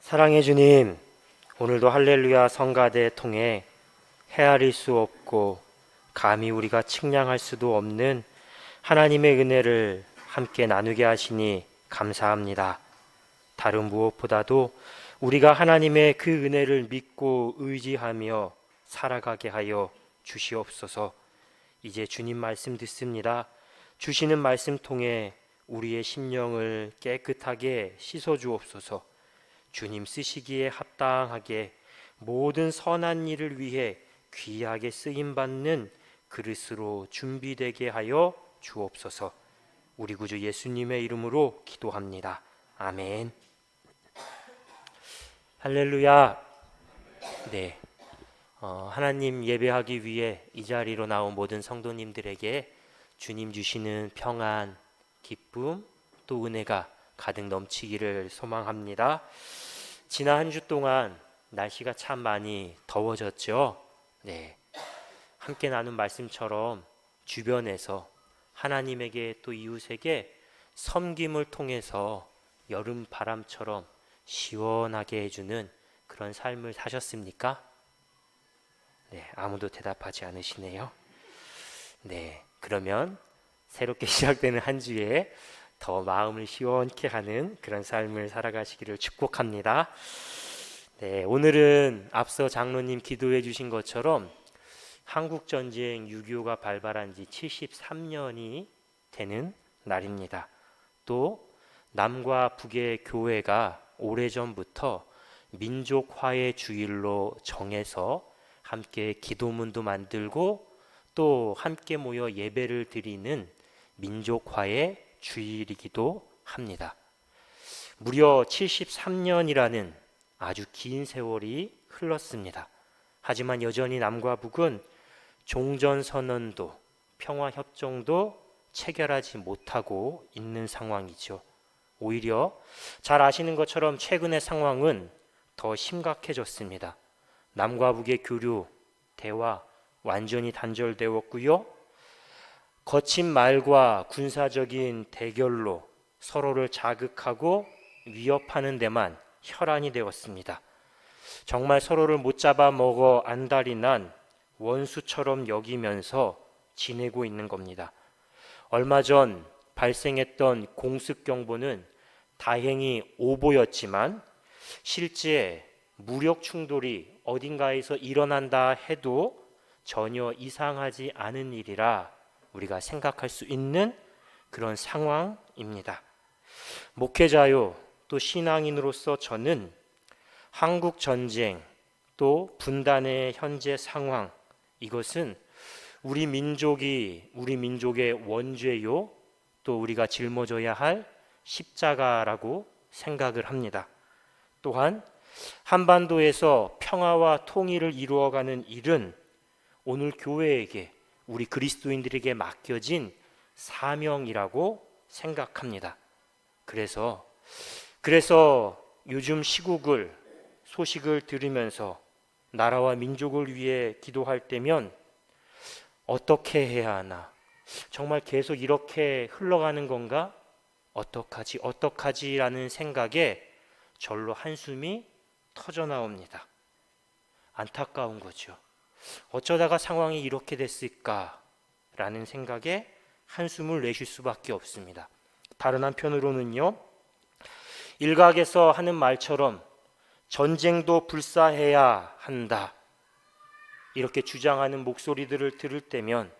사랑해 주님, 오늘도 할렐루야 성가대 통해 헤아릴 수 없고 감히 우리가 측량할 수도 없는 하나님의 은혜를 함께 나누게 하시니 감사합니다. 다른 무엇보다도 우리가 하나님의 그 은혜를 믿고 의지하며 살아가게 하여 주시옵소서. 이제 주님 말씀 듣습니다. 주시는 말씀 통해 우리의 심령을 깨끗하게 씻어 주옵소서. 주님 쓰시기에 합당하게 모든 선한 일을 위해 귀하게 쓰임받는 그릇으로 준비되게 하여 주옵소서. 우리 구주 예수님의 이름으로 기도합니다. 아멘. 할렐루야. 네, 하나님 예배하기 위해 이 자리로 나온 모든 성도님들에게 주님 주시는 평안, 기쁨, 또 은혜가 가득 넘치기를 소망합니다. 지난 한 주 동안 날씨가 참 많이 더워졌죠. 네, 함께 나눈 말씀처럼 주변에서 하나님에게 또 이웃에게 섬김을 통해서 여름 바람처럼 시원하게 해주는 그런 삶을 사셨습니까? 네, 아무도 대답하지 않으시네요. 네, 그러면 새롭게 시작되는 한 주에 더 마음을 시원케 하는 그런 삶을 살아가시기를 축복합니다. 네, 오늘은 앞서 장로님 기도해 주신 것처럼 한국전쟁 6.25가 발발한 지 73년이 되는 날입니다. 또 남과 북의 교회가 오래전부터 민족화의 주일로 정해서 함께 기도문도 만들고 또 함께 모여 예배를 드리는 민족화의 주일이기도 합니다. 무려 73년이라는 아주 긴 세월이 흘렀습니다. 하지만 여전히 남과 북은 종전선언도 평화협정도 체결하지 못하고 있는 상황이죠. 오히려 잘 아시는 것처럼 최근의 상황은 더 심각해졌습니다. 남과 북의 교류, 대화 완전히 단절되었고요. 거친 말과 군사적인 대결로 서로를 자극하고 위협하는 데만 혈안이 되었습니다. 정말 서로를 못 잡아먹어 안달이 난 원수처럼 여기면서 지내고 있는 겁니다. 얼마 전 발생했던 공습경보는 다행히 오보였지만 실제 무력 충돌이 어딘가에서 일어난다 해도 전혀 이상하지 않은 일이라 우리가 생각할 수 있는 그런 상황입니다. 목회자요 또 신앙인으로서 저는 한국 전쟁 또 분단의 현재 상황, 이것은 우리 민족의 원죄요 또 우리가 짊어져야 할 십자가라고 생각을 합니다. 또한 한반도에서 평화와 통일을 이루어가는 일은 오늘 교회에게, 우리 그리스도인들에게 맡겨진 사명이라고 생각합니다. 그래서 요즘 소식을 들으면서 나라와 민족을 위해 기도할 때면 어떻게 해야 하나, 정말 계속 이렇게 흘러가는 건가, 어떡하지라는 생각에 절로 한숨이 터져 나옵니다. 안타까운 거죠. 어쩌다가 상황이 이렇게 됐을까라는 생각에 한숨을 내쉴 수밖에 없습니다. 다른 한편으로는요, 일각에서 하는 말처럼 전쟁도 불사해야 한다, 이렇게 주장하는 목소리들을 들을 때면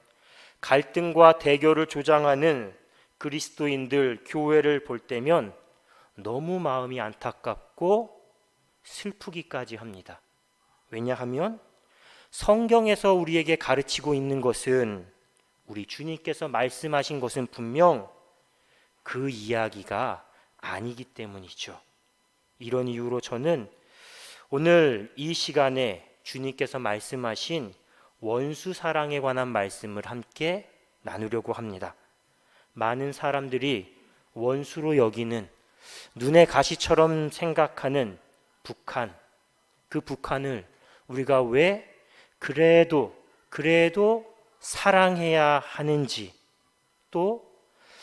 갈등과 대결을 조장하는 그리스도인들, 교회를 볼 때면 너무 마음이 안타깝고 슬프기까지 합니다. 왜냐하면 성경에서 우리에게 가르치고 있는 것은, 우리 주님께서 말씀하신 것은 분명 그 이야기가 아니기 때문이죠. 이런 이유로 저는 오늘 이 시간에 주님께서 말씀하신 원수 사랑에 관한 말씀을 함께 나누려고 합니다. 많은 사람들이 원수로 여기는, 눈의 가시처럼 생각하는 북한, 그 북한을 우리가 왜 그래도 사랑해야 하는지, 또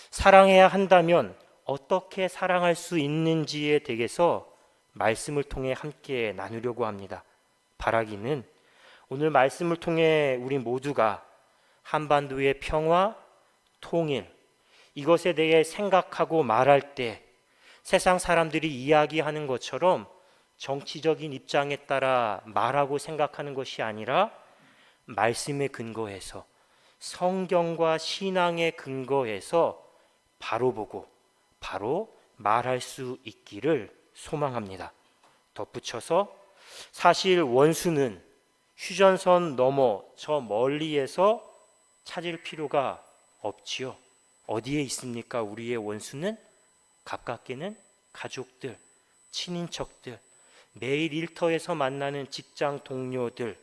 사랑해야 한다면 어떻게 사랑할 수 있는지에 대해서 말씀을 통해 함께 나누려고 합니다. 바라기는 오늘 말씀을 통해 우리 모두가 한반도의 평화, 통일, 이것에 대해 생각하고 말할 때 세상 사람들이 이야기하는 것처럼 정치적인 입장에 따라 말하고 생각하는 것이 아니라 말씀에 근거해서, 성경과 신앙에 근거해서 바로 보고 바로 말할 수 있기를 소망합니다. 덧붙여서 사실 원수는 휴전선 넘어 저 멀리에서 찾을 필요가 없지요. 어디에 있습니까? 우리의 원수는 가깝게는 가족들, 친인척들, 매일 일터에서 만나는 직장 동료들,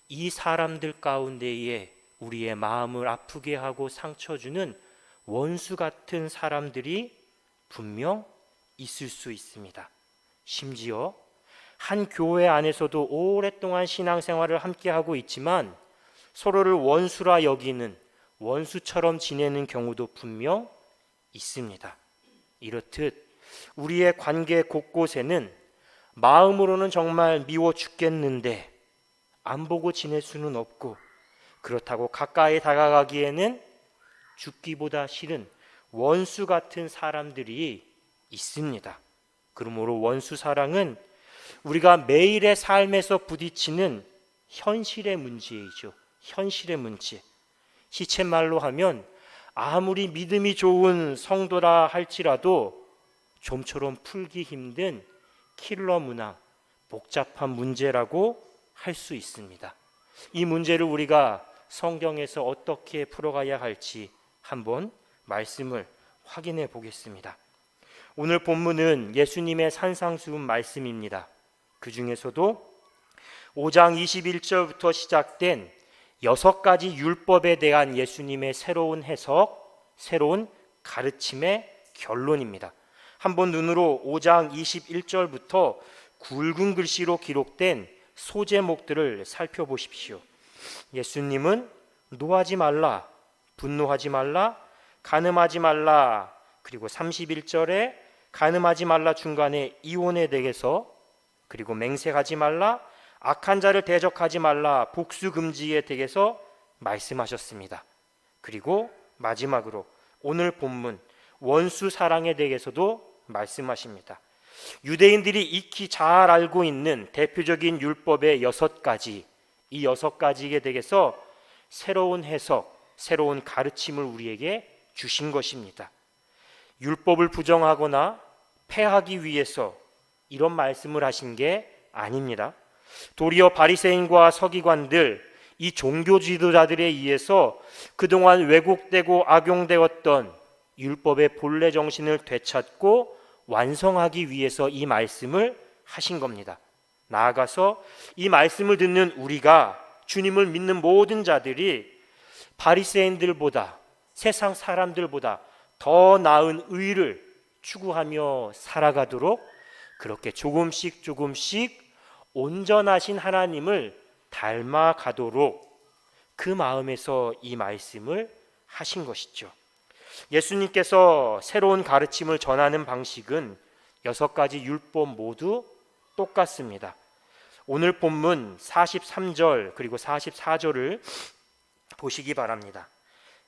이 사람들 가운데에 우리의 마음을 아프게 하고 상처 주는 원수 같은 사람들이 분명 있을 수 있습니다. 심지어 한 교회 안에서도 오랫동안 신앙생활을 함께 하고 있지만 서로를 원수라 여기는, 원수처럼 지내는 경우도 분명 있습니다. 이렇듯 우리의 관계 곳곳에는 마음으로는 정말 미워 죽겠는데 안 보고 지낼 수는 없고, 그렇다고 가까이 다가가기에는 죽기보다 싫은 원수 같은 사람들이 있습니다. 그러므로 원수 사랑은 우리가 매일의 삶에서 부딪히는 현실의 문제이죠. 현실의 문제. 시쳇말로 하면 아무리 믿음이 좋은 성도라 할지라도 좀처럼 풀기 힘든 킬러 문항, 복잡한 문제라고 할 수 있습니다. 이 문제를 우리가 성경에서 어떻게 풀어가야 할지 한번 말씀을 확인해 보겠습니다. 오늘 본문은 예수님의 산상수훈 말씀입니다. 그 중에서도 5장 21절부터 시작된 6가지 율법에 대한 예수님의 새로운 해석, 새로운 가르침의 결론입니다. 한번 눈으로 5장 21절부터 굵은 글씨로 기록된 소제목들을 살펴보십시오. 예수님은 노하지 말라, 분노하지 말라, 간음하지 말라, 그리고 31절에 간음하지 말라 중간에 이혼에 대해서, 그리고 맹세하지 말라, 악한 자를 대적하지 말라, 복수 금지에 대해서 말씀하셨습니다. 그리고 마지막으로 오늘 본문 원수 사랑에 대해서도 말씀하십니다. 유대인들이 익히 잘 알고 있는 대표적인 율법의 6가지, 이 6가지에 대해서 새로운 해석, 새로운 가르침을 우리에게 주신 것입니다. 율법을 부정하거나 폐하기 위해서 이런 말씀을 하신 게 아닙니다. 도리어 바리새인과 서기관들, 이 종교 지도자들에 의해서 그동안 왜곡되고 악용되었던 율법의 본래 정신을 되찾고 완성하기 위해서 이 말씀을 하신 겁니다. 나아가서 이 말씀을 듣는 우리가, 주님을 믿는 모든 자들이 바리새인들보다, 세상 사람들보다 더 나은 의를 추구하며 살아가도록 그렇게 조금씩 온전하신 하나님을 닮아가도록 그 마음에서 이 말씀을 하신 것이죠. 예수님께서 새로운 가르침을 전하는 방식은 6가지 율법 모두 똑같습니다. 오늘 본문 43절 그리고 44절을 보시기 바랍니다.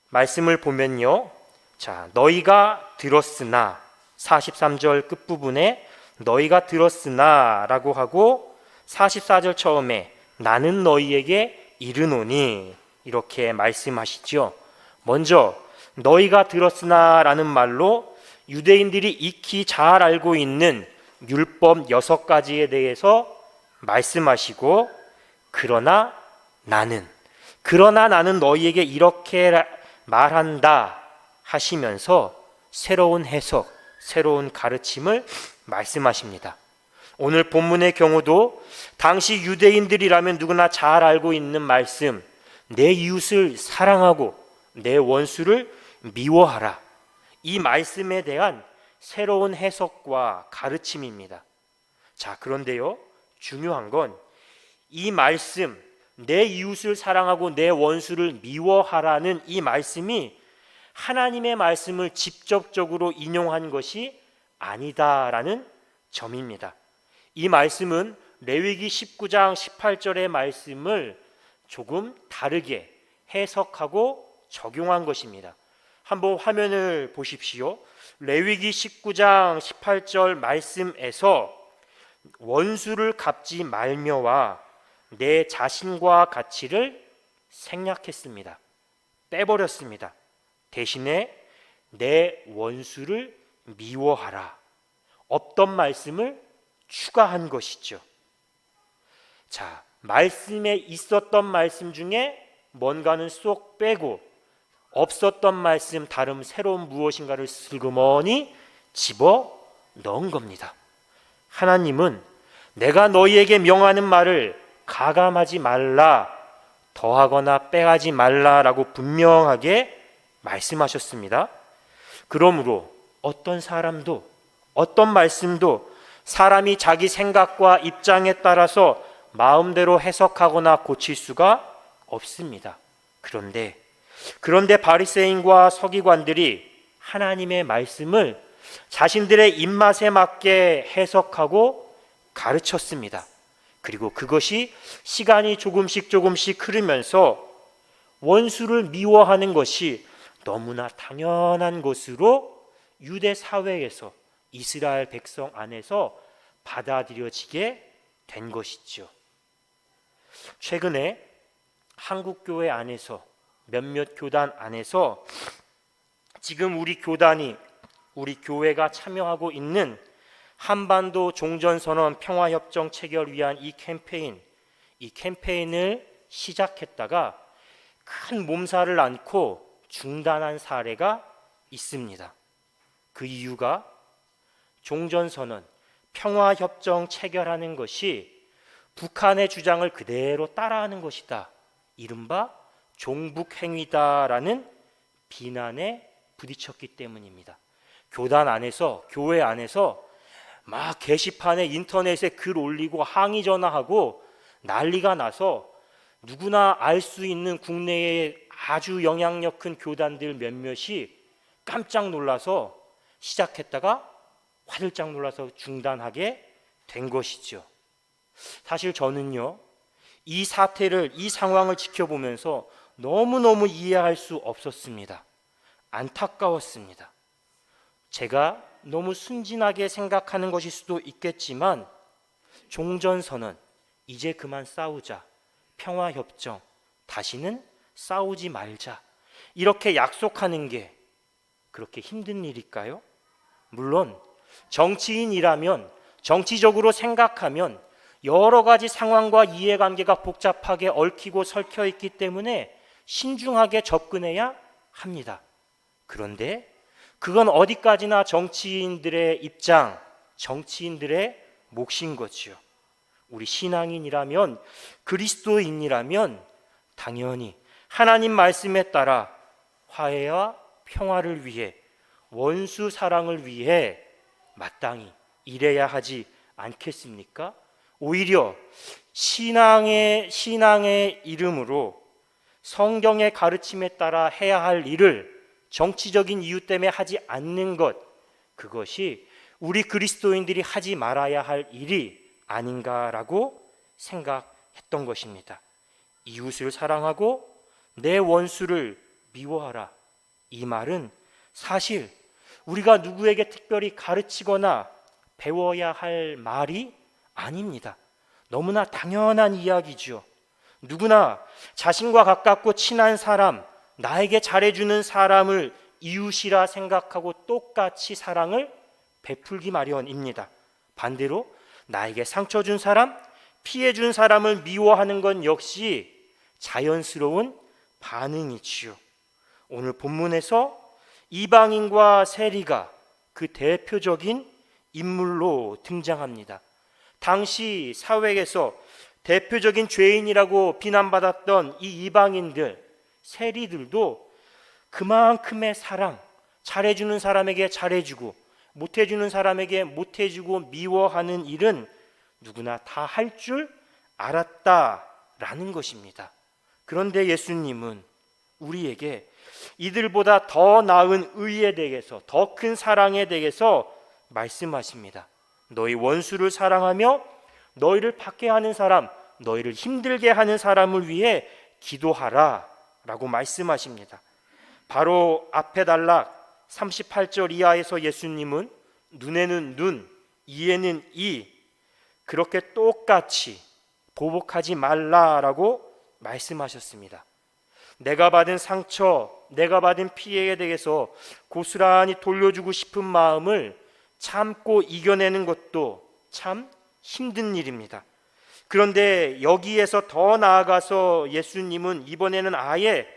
말씀을 보면요, 자, 너희가 들었으나, 43절 끝부분에 너희가 들었으나 라고 하고 44절 처음에 나는 너희에게 이르노니 이렇게 말씀하시죠. 먼저 너희가 들었으나 라는 말로 유대인들이 익히 잘 알고 있는 율법 6가지에 대해서 말씀하시고, 그러나 나는 너희에게 이렇게 말한다 하시면서 새로운 해석, 새로운 가르침을 말씀하십니다. 오늘 본문의 경우도 당시 유대인들이라면 누구나 잘 알고 있는 말씀, 내 이웃을 사랑하고 내 원수를 미워하라, 이 말씀에 대한 새로운 해석과 가르침입니다. 자, 그런데요, 중요한 건 이 말씀, 내 이웃을 사랑하고 내 원수를 미워하라는 이 말씀이 하나님의 말씀을 직접적으로 인용한 것이 아니다라는 점입니다. 이 말씀은 레위기 19장 18절의 말씀을 조금 다르게 해석하고 적용한 것입니다. 한번 화면을 보십시오. 레위기 19장 18절 말씀에서 원수를 갚지 말며와 내 자신과 가치를 생략했습니다. 빼버렸습니다. 대신에 내 원수를 미워하라. 없던 말씀을 추가한 것이죠. 자, 말씀에 있었던 말씀 중에 뭔가는 쏙 빼고 없었던 말씀, 다른 새로운 무엇인가를 슬그머니 집어 넣은 겁니다. 하나님은 내가 너희에게 명하는 말을 가감하지 말라, 더하거나 빼가지 말라라고 분명하게 말씀하셨습니다. 그러므로 어떤 사람도 어떤 말씀도 사람이 자기 생각과 입장에 따라서 마음대로 해석하거나 고칠 수가 없습니다. 그런데 바리새인과 서기관들이 하나님의 말씀을 자신들의 입맛에 맞게 해석하고 가르쳤습니다. 그리고 그것이 시간이 조금씩 흐르면서 원수를 미워하는 것이 너무나 당연한 것으로 유대 사회에서, 이스라엘 백성 안에서 받아들여지게 된 것이죠. 최근에 한국 교회 안에서, 몇몇 교단 안에서 지금 우리 교회가 참여하고 있는 한반도 종전선언 평화협정 체결 위한 이 캠페인을 시작했다가 큰 몸살을 앓고 중단한 사례가 있습니다. 그 이유가 종전선언 평화협정 체결하는 것이 북한의 주장을 그대로 따라하는 것이다, 이른바 종북행위다라는 비난에 부딪혔기 때문입니다. 교단 안에서, 교회 안에서 막 게시판에, 인터넷에 글 올리고 항의 전화하고 난리가 나서 누구나 알 수 있는 국내의 아주 영향력 큰 교단들 몇몇이 깜짝 놀라서 시작했다가 화들짝 놀라서 중단하게 된 것이죠. 사실 저는요, 이 상황을 지켜보면서 너무너무 이해할 수 없었습니다. 안타까웠습니다. 제가 너무 순진하게 생각하는 것일 수도 있겠지만, 종전선언, 이제 그만 싸우자, 평화협정, 다시는 싸우지 말자, 이렇게 약속하는 게 그렇게 힘든 일일까요? 물론 정치인이라면, 정치적으로 생각하면 여러 가지 상황과 이해관계가 복잡하게 얽히고 설켜 있기 때문에 신중하게 접근해야 합니다. 그런데 그건 어디까지나 정치인들의 입장, 정치인들의 몫인 거지요. 우리 신앙인이라면, 그리스도인이라면 당연히 하나님 말씀에 따라 화해와 평화를 위해, 원수 사랑을 위해 마땅히 일해야 하지 않겠습니까? 오히려 신앙의 이름으로 성경의 가르침에 따라 해야 할 일을 정치적인 이유 때문에 하지 않는 것, 그것이 우리 그리스도인들이 하지 말아야 할 일이 아닌가라고 생각했던 것입니다. 이웃을 사랑하고 내 원수를 미워하라, 이 말은 사실 우리가 누구에게 특별히 가르치거나 배워야 할 말이 아닙니다. 너무나 당연한 이야기죠. 누구나 자신과 가깝고 친한 사람, 나에게 잘해주는 사람을 이웃이라 생각하고 똑같이 사랑을 베풀기 마련입니다. 반대로 나에게 상처 준 사람, 피해 준 사람을 미워하는 건 역시 자연스러운 반응이지요. 오늘 본문에서 이방인과 세리가 그 대표적인 인물로 등장합니다. 당시 사회에서 대표적인 죄인이라고 비난받았던 이 이방인들, 세리들도 그만큼의 사랑, 잘해주는 사람에게 잘해주고 못해주는 사람에게 못해주고 미워하는 일은 누구나 다 할 줄 알았다라는 것입니다. 그런데 예수님은 우리에게 이들보다 더 나은 의에 대해서, 더 큰 사랑에 대해서 말씀하십니다. 너희 원수를 사랑하며 너희를 박해하는 사람, 너희를 힘들게 하는 사람을 위해 기도하라 라고 말씀하십니다. 바로 앞에 단락 38절 이하에서 예수님은 눈에는 눈, 이에는 이, 그렇게 똑같이 보복하지 말라라고 말씀하셨습니다. 내가 받은 상처, 내가 받은 피해에 대해서 고스란히 돌려주고 싶은 마음을 참고 이겨내는 것도 참 힘든 일입니다. 그런데 여기에서 더 나아가서 예수님은 이번에는 아예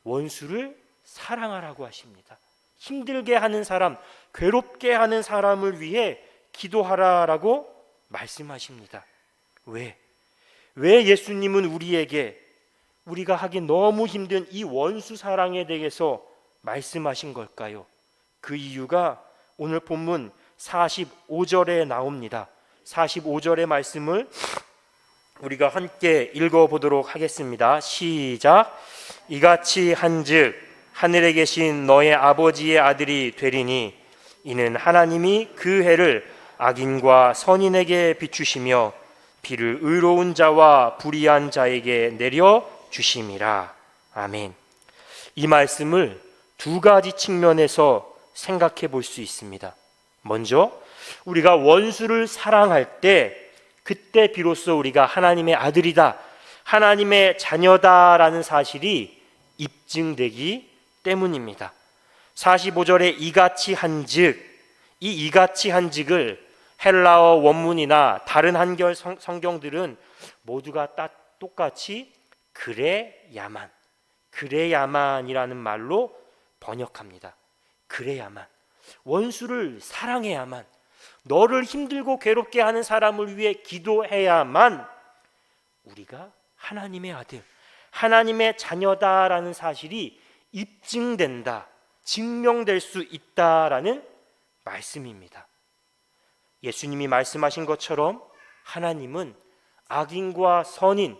원수를 사랑하라고 하십니다. 힘들게 하는 사람, 괴롭게 하는 사람을 위해 기도하라라고 말씀하십니다. 왜 예수님은 우리에게 우리가 하기 너무 힘든 이 원수 사랑에 대해서 말씀하신 걸까요? 그 이유가 오늘 본문 45절에 나옵니다. 45절의 말씀을 우리가 함께 읽어보도록 하겠습니다. 시작. 이같이 한즉 하늘에 계신 너의 아버지의 아들이 되리니 이는 하나님이 그 해를 악인과 선인에게 비추시며 비를 의로운 자와 불의한 자에게 내려 주심이라. 아멘. 이 말씀을 두 가지 측면에서 생각해 볼 수 있습니다. 먼저 우리가 원수를 사랑할 때 그때 비로소 우리가 하나님의 아들이다, 하나님의 자녀다라는 사실이 입증되기 때문입니다. 45절에 이같이 한즉, 이 이같이 한즉을 헬라어 원문이나 다른 한결 성경들은 모두가 똑같이 그래야만이라는 말로 번역합니다. 그래야만, 원수를 사랑해야만, 너를 힘들고 괴롭게 하는 사람을 위해 기도해야만 우리가 하나님의 아들, 하나님의 자녀다라는 사실이 입증된다, 증명될 수 있다라는 말씀입니다. 예수님이 말씀하신 것처럼 하나님은 악인과 선인,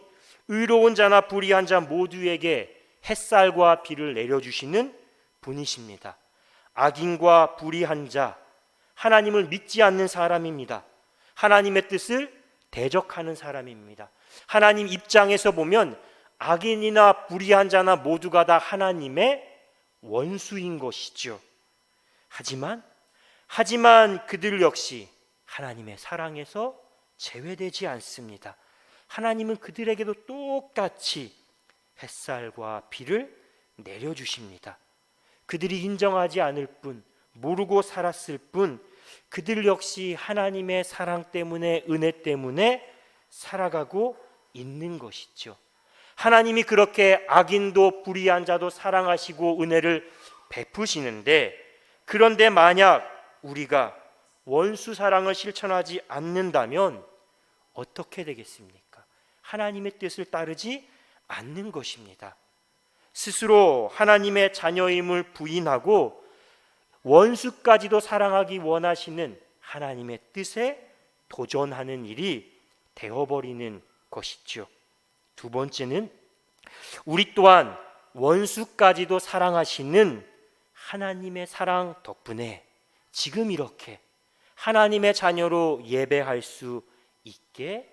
의로운 자나 불의한 자 모두에게 햇살과 비를 내려주시는 분이십니다. 악인과 불의한 자, 하나님을 믿지 않는 사람입니다. 하나님의 뜻을 대적하는 사람입니다. 하나님 입장에서 보면 악인이나 불의한 자나 모두가 다 하나님의 원수인 것이죠. 하지만 그들 역시 하나님의 사랑에서 제외되지 않습니다. 하나님은 그들에게도 똑같이 햇살과 비를 내려주십니다. 그들이 인정하지 않을 뿐, 모르고 살았을 뿐, 그들 역시 하나님의 사랑 때문에, 은혜 때문에 살아가고 있는 것이죠. 하나님이 그렇게 악인도 불의한 자도 사랑하시고 은혜를 베푸시는데, 그런데 만약 우리가 원수 사랑을 실천하지 않는다면 어떻게 되겠습니까? 하나님의 뜻을 따르지 않는 것입니다. 스스로 하나님의 자녀임을 부인하고 원수까지도 사랑하기 원하시는 하나님의 뜻에 도전하는 일이 되어버리는 것이죠. 두 번째는 우리 또한 원수까지도 사랑하시는 하나님의 사랑 덕분에 지금 이렇게 하나님의 자녀로 예배할 수 있게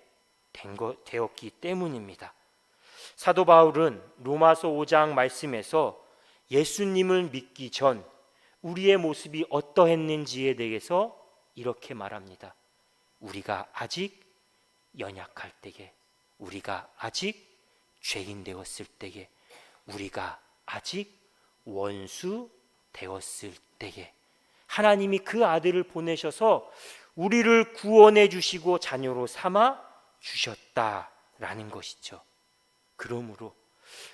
되었기 때문입니다. 사도 바울은 로마서 5장 말씀에서 예수님을 믿기 전 우리의 모습이 어떠했는지에 대해서 이렇게 말합니다. 우리가 아직 연약할 때에, 우리가 아직 죄인 되었을 때에, 우리가 아직 원수 되었을 때에 하나님이 그 아들을 보내셔서 우리를 구원해 주시고 자녀로 삼아 주셨다라는 것이죠.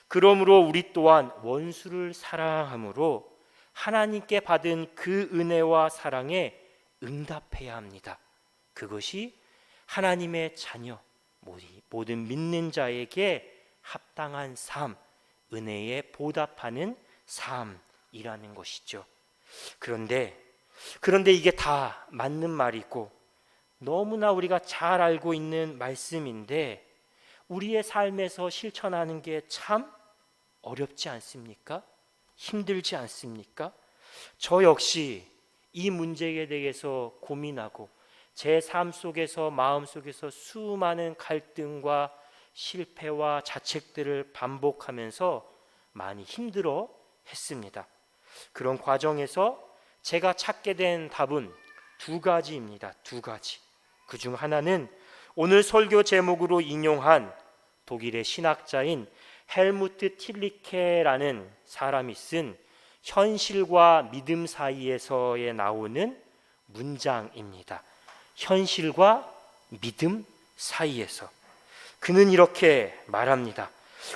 그러므로 우리 또한 원수를 사랑함으로 하나님께 받은 그 은혜와 사랑에 응답해야 합니다. 그것이 하나님의 자녀, 모든 믿는 자에게 합당한 삶, 은혜에 보답하는 삶이라는 것이죠. 그런데 이게 다 맞는 말이고 너무나 우리가 잘 알고 있는 말씀인데 우리의 삶에서 실천하는 게 참 어렵지 않습니까? 힘들지 않습니까? 저 역시 이 문제에 대해서 고민하고 제 삶 속에서, 마음 속에서 수많은 갈등과 실패와 자책들을 반복하면서 많이 힘들어 했습니다. 그런 과정에서 제가 찾게 된 답은 두 가지입니다. 두 가지. 그중 하나는 오늘 설교 제목으로 인용한 독일의 신학자인 헬무트 틸리케라는 사람이 쓴 현실과 믿음 사이에서에 나오는 문장입니다. 현실과 믿음 사이에서. 그는 이렇게 말합니다.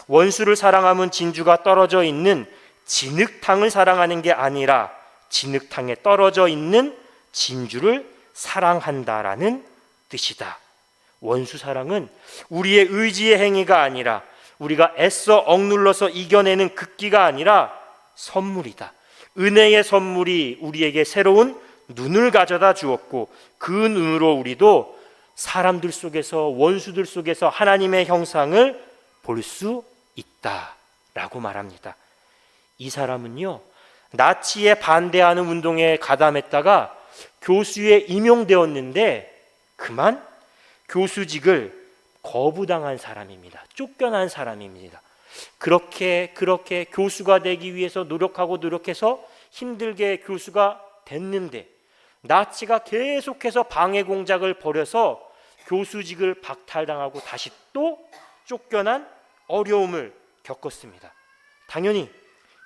원수를 사랑하면 진주가 떨어져 있는 진흙탕을 사랑하는 게 아니라 진흙탕에 떨어져 있는 진주를 사랑한다라는 뜻이다. 원수 사랑은 우리의 의지의 행위가 아니라 우리가 애써 억눌러서 이겨내는 극기가 아니라 선물이다. 은혜의 선물이 우리에게 새로운 눈을 가져다 주었고 그 눈으로 우리도 사람들 속에서, 원수들 속에서 하나님의 형상을 볼 수 있다라고 말합니다. 이 사람은요, 나치에 반대하는 운동에 가담했다가 교수에 임용되었는데 그만 교수직을 거부당한 사람입니다. 쫓겨난 사람입니다. 그렇게 교수가 되기 위해서 노력해서 힘들게 교수가 됐는데 나치가 계속해서 방해 공작을 벌여서 교수직을 박탈당하고 다시 또 쫓겨난 어려움을 겪었습니다. 당연히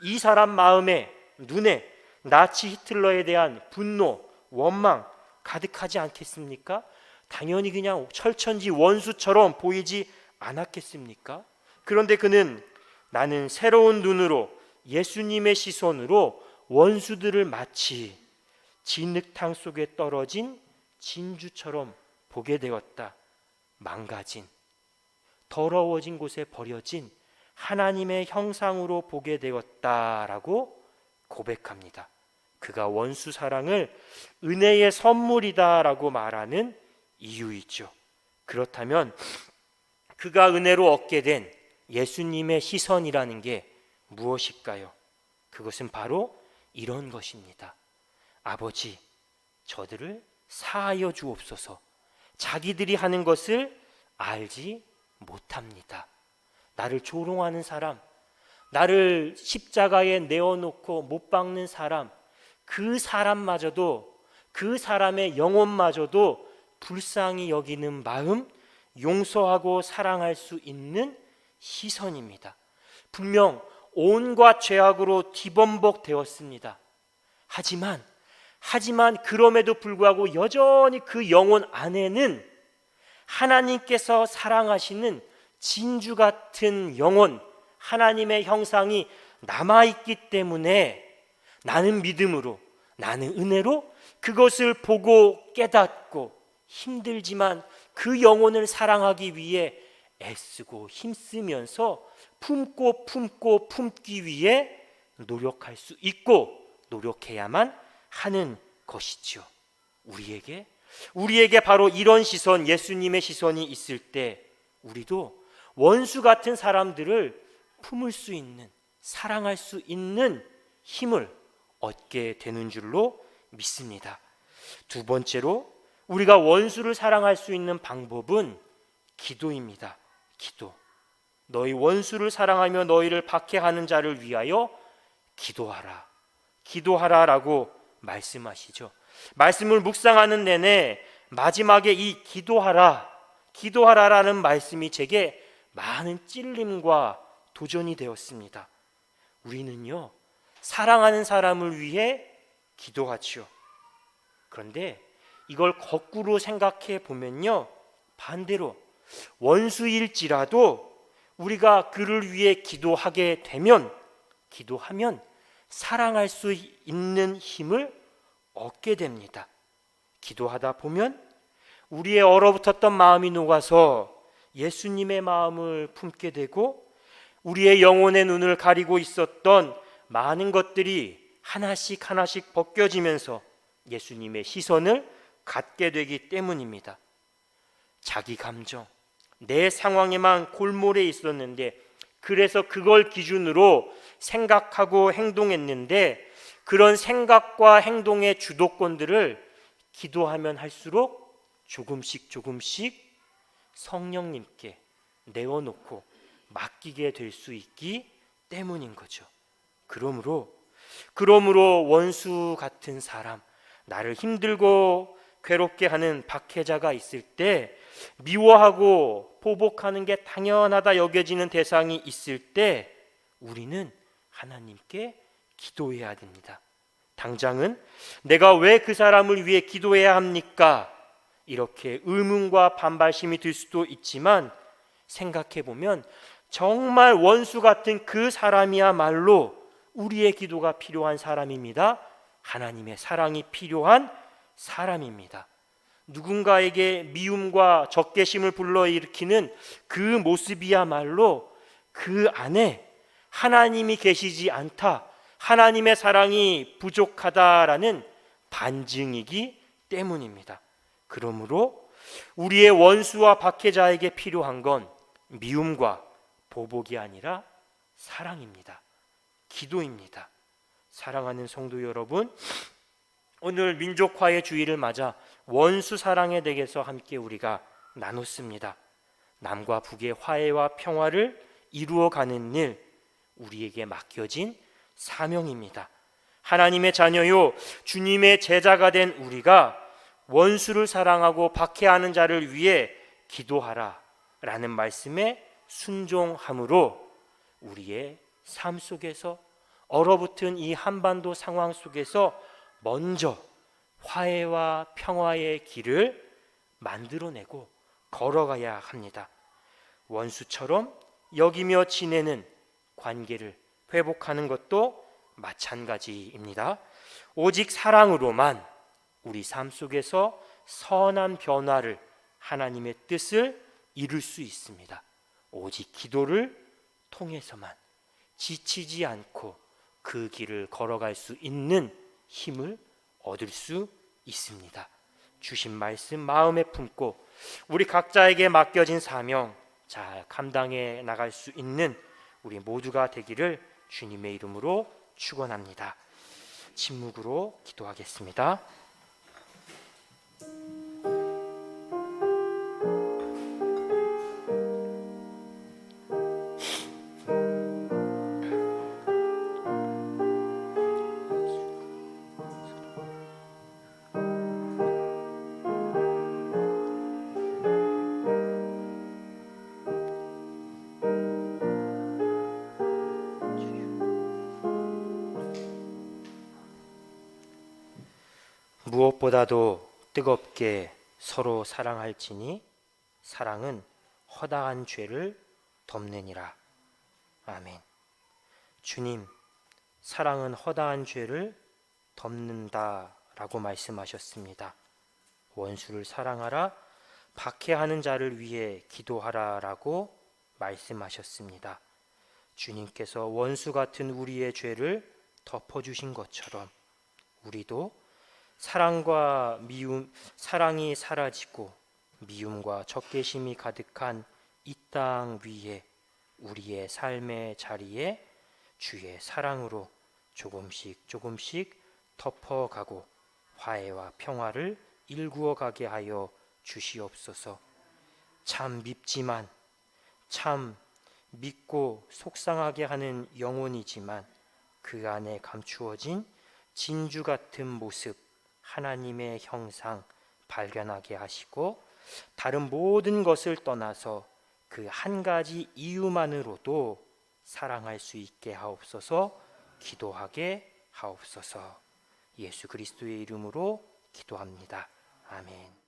이 사람 마음에, 눈에 나치 히틀러에 대한 분노, 원망 가득하지 않겠습니까? 당연히 그냥 철천지 원수처럼 보이지 않았겠습니까? 그런데 그는 나는 새로운 눈으로, 예수님의 시선으로 원수들을 마치 진흙탕 속에 떨어진 진주처럼 보게 되었다. 망가진, 더러워진 곳에 버려진 하나님의 형상으로 보게 되었다라고 고백합니다. 그가 원수 사랑을 은혜의 선물이다라고 말하는 이유이죠. 그렇다면 그가 은혜로 얻게 된 예수님의 시선이라는 게 무엇일까요? 그것은 바로 이런 것입니다. 아버지, 저들을 사하여 주옵소서. 자기들이 하는 것을 알지 못합니다. 나를 조롱하는 사람, 나를 십자가에 내어놓고 못 박는 사람, 그 사람마저도, 그 사람의 영혼마저도 불쌍히 여기는 마음, 용서하고 사랑할 수 있는 시선입니다. 분명 온갖 죄악으로 뒤범벅 되었습니다. 하지만 그럼에도 불구하고 여전히 그 영혼 안에는 하나님께서 사랑하시는 진주 같은 영혼, 하나님의 형상이 남아있기 때문에 나는 믿음으로, 나는 은혜로 그것을 보고 깨닫고 힘들지만 그 영혼을 사랑하기 위해 애쓰고 힘쓰면서 품기 위해 노력할 수 있고 노력해야만 하는 것이죠. 우리에게 바로 이런 시선, 예수님의 시선이 있을 때 우리도 원수 같은 사람들을 품을 수 있는, 사랑할 수 있는 힘을 얻게 되는 줄로 믿습니다. 두 번째로 우리가 원수를 사랑할 수 있는 방법은 기도입니다. 기도. 너희 원수를 사랑하며 너희를 박해하는 자를 위하여 기도하라. 기도하라라고 말씀하시죠. 말씀을 묵상하는 내내 마지막에 이 기도하라라는 말씀이 제게 많은 찔림과 도전이 되었습니다. 우리는요, 사랑하는 사람을 위해 기도하지요. 그런데 이걸 거꾸로 생각해 보면요, 반대로 원수일지라도 우리가 그를 위해 기도하면 사랑할 수 있는 힘을 얻게 됩니다. 기도하다 보면 우리의 얼어붙었던 마음이 녹아서 예수님의 마음을 품게 되고 우리의 영혼의 눈을 가리고 있었던 많은 것들이 하나씩 벗겨지면서 예수님의 시선을 갖게 되기 때문입니다. 자기 감정, 내 상황에만 골몰해 있었는데 그래서 그걸 기준으로 생각하고 행동했는데 그런 생각과 행동의 주도권들을 기도하면 할수록 조금씩 조금씩 성령님께 내어놓고 맡기게 될 수 있기 때문인 거죠. 그러므로 원수 같은 사람, 나를 힘들고 괴롭게 하는 박해자가 있을 때, 미워하고 보복하는 게 당연하다 여겨지는 대상이 있을 때 우리는 하나님께 기도해야 됩니다. 당장은 내가 왜 그 사람을 위해 기도해야 합니까? 이렇게 의문과 반발심이 들 수도 있지만, 생각해 보면 정말 원수 같은 그 사람이야말로 우리의 기도가 필요한 사람입니다. 하나님의 사랑이 필요한 사람입니다. 누군가에게 미움과 적개심을 불러일으키는 그 모습이야말로 그 안에 하나님이 계시지 않다, 하나님의 사랑이 부족하다라는 반증이기 때문입니다. 그러므로 우리의 원수와 박해자에게 필요한 건 미움과 보복이 아니라 사랑입니다. 기도입니다. 사랑하는 성도 여러분, 오늘 민족화의 주일을 맞아 원수 사랑에 대해서 함께 우리가 나눴습니다. 남과 북의 화해와 평화를 이루어가는 일, 우리에게 맡겨진 사명입니다. 하나님의 자녀요, 주님의 제자가 된 우리가 원수를 사랑하고 박해하는 자를 위해 기도하라 라는 말씀에 순종함으로 우리의 삶 속에서, 얼어붙은 이 한반도 상황 속에서 먼저 화해와 평화의 길을 만들어내고 걸어가야 합니다. 원수처럼 여기며 지내는 관계를 회복하는 것도 마찬가지입니다. 오직 사랑으로만 우리 삶 속에서 선한 변화를, 하나님의 뜻을 이룰 수 있습니다. 오직 기도를 통해서만 지치지 않고 그 길을 걸어갈 수 있는 힘을 얻을 수 있습니다. 주신 말씀 마음에 품고 우리 각자에게 맡겨진 사명 잘 감당해 나갈 수 있는 우리 모두가 되기를 주님의 이름으로 축원합니다. 침묵으로 기도하겠습니다. 무엇보다도 뜨겁게 서로 사랑할지니 사랑은 허다한 죄를 덮느니라. 아멘. 주님, 사랑은 허다한 죄를 덮는다라고 말씀하셨습니다. 원수를 사랑하라, 박해하는 자를 위해 기도하라라고 말씀하셨습니다. 주님께서 원수 같은 우리의 죄를 덮어주신 것처럼 우리도 사랑과 미움, 사랑이 사라지고 미움과 적개심이 가득한 이 땅 위에 우리의 삶의 자리에 주의 사랑으로 조금씩 조금씩 덮어가고 화해와 평화를 일구어 가게 하여 주시옵소서. 참 밉지만, 참 믿고 속상하게 하는 영혼이지만 그 안에 감추어진 진주 같은 모습, 하나님의 형상 발견하게 하시고 다른 모든 것을 떠나서 그 한 가지 이유만으로도 사랑할 수 있게 하옵소서. 기도하게 하옵소서. 예수 그리스도의 이름으로 기도합니다. 아멘.